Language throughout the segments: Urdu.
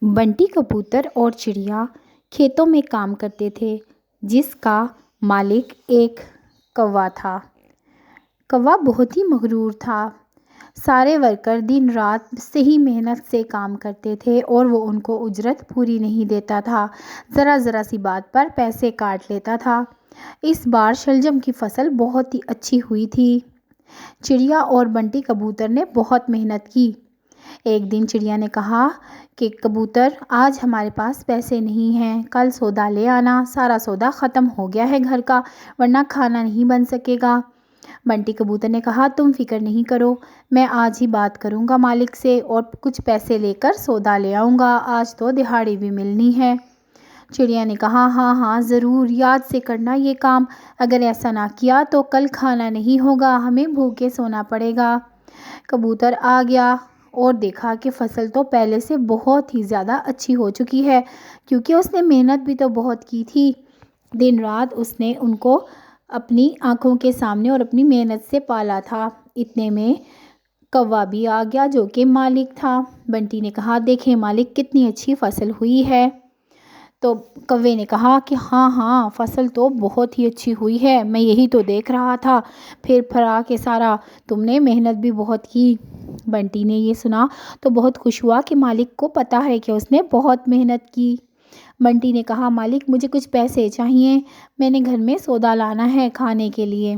بنٹی کبوتر اور چڑیا کھیتوں میں کام کرتے تھے، جس کا مالک ایک کوا تھا۔ کوا بہت ہی مغرور تھا۔ سارے ورکر دن رات صحیح محنت سے کام کرتے تھے اور وہ ان کو اجرت پوری نہیں دیتا تھا، ذرا ذرا سی بات پر پیسے کاٹ لیتا تھا۔ اس بار شلجم کی فصل بہت ہی اچھی ہوئی تھی۔ چڑیا اور بنٹی کبوتر نے بہت محنت کی۔ ایک دن چڑیا نے کہا کہ کبوتر، آج ہمارے پاس پیسے نہیں ہیں، کل سودا لے آنا، سارا سودا ختم ہو گیا ہے گھر کا، ورنہ کھانا نہیں بن سکے گا۔ بنٹی کبوتر نے کہا، تم فکر نہیں کرو، میں آج ہی بات کروں گا مالک سے اور کچھ پیسے لے کر سودا لے آؤں گا، آج تو دہاڑی بھی ملنی ہے۔ چڑیا نے کہا، ہاں ہاں ضرور، یاد سے کرنا یہ کام، اگر ایسا نہ کیا تو کل کھانا نہیں ہوگا، ہمیں بھوکے سونا پڑے گا۔ کبوتر آ گیا اور دیکھا کہ فصل تو پہلے سے بہت ہی زیادہ اچھی ہو چکی ہے، کیونکہ اس نے محنت بھی تو بہت کی تھی۔ دن رات اس نے ان کو اپنی آنکھوں کے سامنے اور اپنی محنت سے پالا تھا۔ اتنے میں کوا بھی آ گیا جو کہ مالک تھا۔ بنٹی نے کہا، دیکھیں مالک، کتنی اچھی فصل ہوئی ہے۔ تو کوے نے کہا کہ ہاں ہاں، فصل تو بہت ہی اچھی ہوئی ہے، میں یہی تو دیکھ رہا تھا، پھر پھرا کے سارا تم نے محنت بھی بہت کی۔ بنٹی نے یہ سنا تو بہت خوش ہوا کہ مالک کو پتا ہے کہ اس نے بہت محنت کی۔ بنٹی نے کہا، مالک مجھے کچھ پیسے چاہیے، میں نے گھر میں سودا لانا ہے کھانے کے لیے۔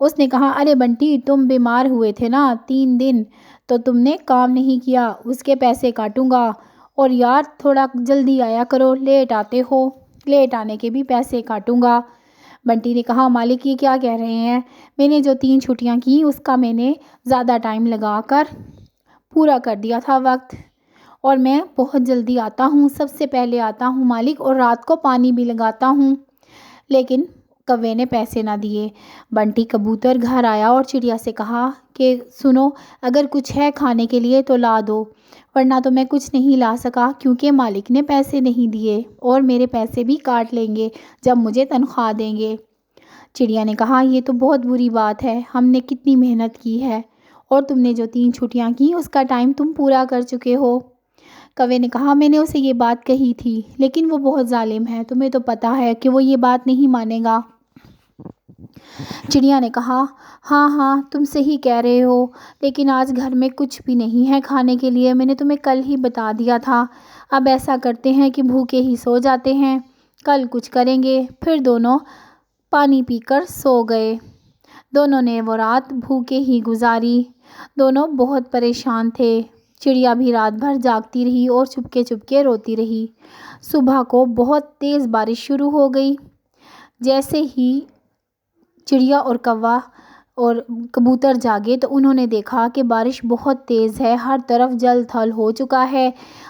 اس نے کہا، ارے بنٹی، تم بیمار ہوئے تھے نا 3 دن، تو تم نے کام نہیں کیا، اس کے پیسے کاٹوں گا، اور یار تھوڑا جلدی آیا کرو، لیٹ آتے ہو، لیٹ آنے کے بھی پیسے کاٹوں گا۔ بنٹی نے کہا، مالک یہ کیا کہہ رہے ہیں، میں نے جو 3 چھٹیاں کی اس کا میں نے زیادہ ٹائم لگا کر پورا کر دیا تھا وقت، اور میں بہت جلدی آتا ہوں، سب سے پہلے آتا ہوں مالک، اور رات کو پانی بھی لگاتا ہوں۔ لیکن کوے نے پیسے نہ دیے۔ بنٹی کبوتر گھر آیا اور چڑیا سے کہا کہ سنو، اگر کچھ ہے کھانے کے لیے تو لا دو، ورنہ تو میں کچھ نہیں لا سکا، کیونکہ مالک نے پیسے نہیں دیے اور میرے پیسے بھی کاٹ لیں گے جب مجھے تنخواہ دیں گے۔ چڑیا نے کہا، یہ تو بہت بری بات ہے، ہم نے کتنی محنت کی ہے، اور تم نے جو 3 چھٹیاں کی اس کا ٹائم تم پورا کر چکے ہو۔ کوے نے کہا، میں نے اسے یہ بات کہی تھی، لیکن وہ بہت ظالم ہے، تمہیں تو پتا ہے کہ وہ یہ بات نہیں مانے گا۔ چڑیا نے کہا، ہاں ہاں تم صحیح کہہ رہے ہو، لیکن آج گھر میں کچھ بھی نہیں ہے کھانے کے لیے، میں نے تمہیں کل ہی بتا دیا تھا۔ اب ایسا کرتے ہیں کہ بھوکے ہی سو جاتے ہیں، کل کچھ کریں گے۔ پھر دونوں پانی پی کر سو گئے۔ دونوں نے وہ رات بھوکے ہی گزاری۔ دونوں بہت پریشان تھے۔ چڑیا بھی رات بھر جاگتی رہی اور چپکے چپکے روتی رہی۔ صبح کو بہت تیز بارش شروع ہو گئی۔ جیسے ہی چڑیا اور کوا اور کبوتر جاگے تو انہوں نے دیکھا کہ بارش بہت تیز ہے، ہر طرف جل تھل ہو چکا ہے،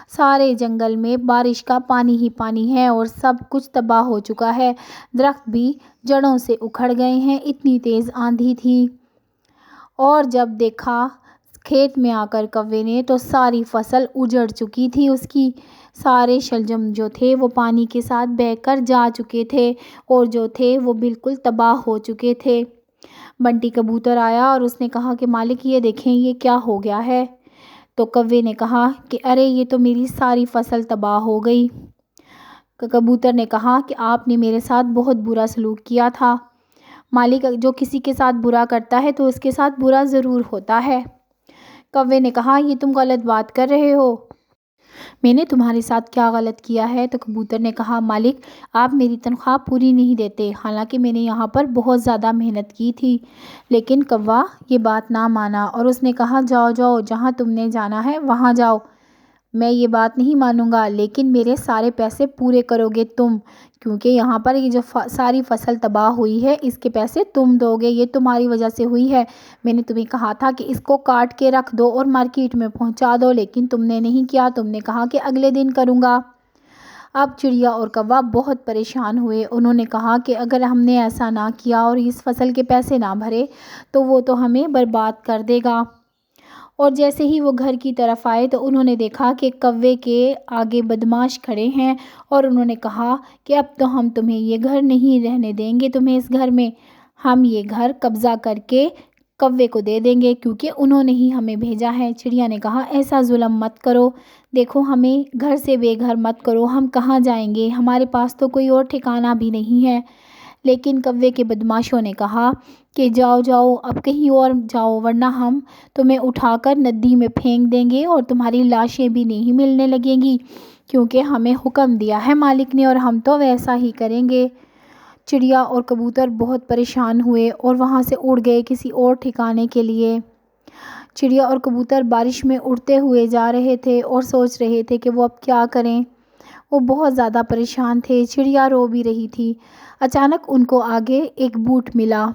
سارے جنگل میں بارش کا پانی ہی پانی ہے اور سب کچھ تباہ ہو چکا ہے، درخت بھی جڑوں سے اکھڑ گئے ہیں، اتنی تیز آندھی تھی۔ اور جب دیکھا کھیت میں آ کر کوے نے تو ساری فصل اجڑ چکی تھی اس کی، سارے شلجم جو تھے وہ پانی کے ساتھ بہہ کر جا چکے تھے، اور جو تھے وہ بالکل تباہ ہو چکے تھے۔ بنٹی کبوتر آیا اور اس نے کہا کہ مالک یہ دیکھیں، یہ کیا ہو گیا ہے؟ تو کوے نے کہا کہ ارے یہ تو میری ساری فصل تباہ ہو گئی۔ کبوتر نے کہا کہ آپ نے میرے ساتھ بہت برا سلوک کیا تھا، مالک جو کسی کے ساتھ برا کرتا ہے تو اس کے ساتھ برا ضرور ہوتا ہے۔ کوے نے کہا، یہ تم غلط بات کر رہے ہو، میں نے تمہارے ساتھ کیا غلط کیا ہے؟ تو کبوتر نے کہا، مالک آپ میری تنخواہ پوری نہیں دیتے، حالانکہ میں نے یہاں پر بہت زیادہ محنت کی تھی۔ لیکن کوا یہ بات نہ مانا اور اس نے کہا، جاؤ جاؤ، جہاں تم نے جانا ہے وہاں جاؤ، میں یہ بات نہیں مانوں گا، لیکن میرے سارے پیسے پورے کرو گے تم، کیونکہ یہاں پر یہ جو ساری فصل تباہ ہوئی ہے اس کے پیسے تم دو گے، یہ تمہاری وجہ سے ہوئی ہے، میں نے تمہیں کہا تھا کہ اس کو کاٹ کے رکھ دو اور مارکیٹ میں پہنچا دو، لیکن تم نے نہیں کیا، تم نے کہا کہ اگلے دن کروں گا۔ اب چڑیا اور کوا بہت پریشان ہوئے، انہوں نے کہا کہ اگر ہم نے ایسا نہ کیا اور اس فصل کے پیسے نہ بھرے تو وہ تو ہمیں برباد کر دے گا۔ اور جیسے ہی وہ گھر کی طرف آئے تو انہوں نے دیکھا کہ کوے کے آگے بدماش کھڑے ہیں، اور انہوں نے کہا کہ اب تو ہم تمہیں یہ گھر نہیں رہنے دیں گے، تمہیں اس گھر میں، ہم یہ گھر قبضہ کر کے کوے کو دے دیں گے کیونکہ انہوں نے ہی ہمیں بھیجا ہے۔ چڑیا نے کہا ایسا ظلم مت کرو، دیکھو ہمیں گھر سے بے گھر مت کرو، ہم کہاں جائیں گے، ہمارے پاس تو کوئی اور ٹھکانہ بھی نہیں ہے۔ لیکن کوے کے بدماشوں نے کہا کہ جاؤ جاؤ اب کہیں اور جاؤ ورنہ ہم تمہیں اٹھا کر ندی میں پھینک دیں گے اور تمہاری لاشیں بھی نہیں ملنے لگیں گی، کیونکہ ہمیں حکم دیا ہے مالک نے اور ہم تو ویسا ہی کریں گے۔ چڑیا اور کبوتر بہت پریشان ہوئے اور وہاں سے اڑ گئے کسی اور ٹھکانے کے لیے۔ چڑیا اور کبوتر بارش میں اڑتے ہوئے جا رہے تھے اور سوچ رہے تھے کہ وہ اب کیا کریں۔ وہ بہت زیادہ پریشان تھے، چڑیا رو بھی رہی تھی۔ اچانک ان کو آگے ایک بوٹ ملا۔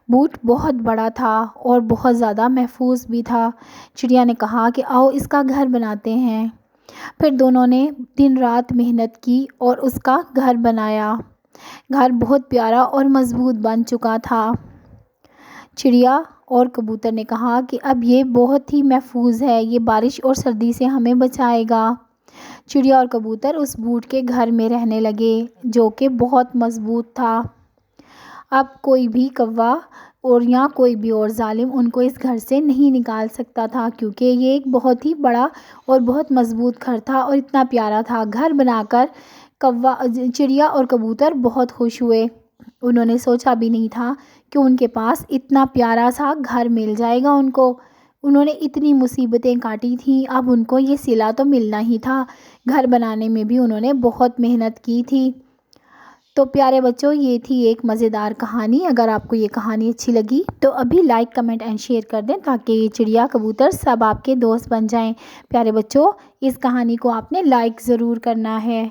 بوٹ بہت بڑا تھا اور بہت زیادہ محفوظ بھی تھا۔ چڑیا نے کہا کہ آؤ اس کا گھر بناتے ہیں۔ پھر دونوں نے دن رات محنت کی اور اس کا گھر بنایا۔ گھر بہت پیارا اور مضبوط بن چکا تھا۔ چڑیا اور کبوتر نے کہا کہ اب یہ بہت ہی محفوظ ہے، یہ بارش اور سردی سے ہمیں بچائے گا۔ چڑیا اور کبوتر اس بوٹ کے گھر میں رہنے لگے جو کہ بہت مضبوط تھا۔ اب کوئی بھی کوا اور یا کوئی بھی اور ظالم ان کو اس گھر سے نہیں نکال سکتا تھا، کیونکہ یہ ایک بہت ہی بڑا اور بہت مضبوط گھر تھا اور اتنا پیارا تھا۔ گھر بنا کر چڑیا اور کبوتر بہت خوش ہوئے۔ انہوں نے سوچا بھی نہیں تھا کہ ان کے پاس اتنا پیارا سا گھر مل جائے گا ان کو۔ انہوں نے اتنی مصیبتیں کاٹی تھیں، اب ان کو یہ صلہ تو ملنا ہی تھا۔ گھر بنانے میں بھی انہوں نے بہت محنت کی تھی۔ تو پیارے بچوں، یہ تھی ایک مزیدار کہانی۔ اگر آپ کو یہ کہانی اچھی لگی تو ابھی لائک، کمنٹ اینڈ شیئر کر دیں تاکہ یہ چڑیا کبوتر سب آپ کے دوست بن جائیں۔ پیارے بچوں، اس کہانی کو آپ نے لائک ضرور کرنا ہے۔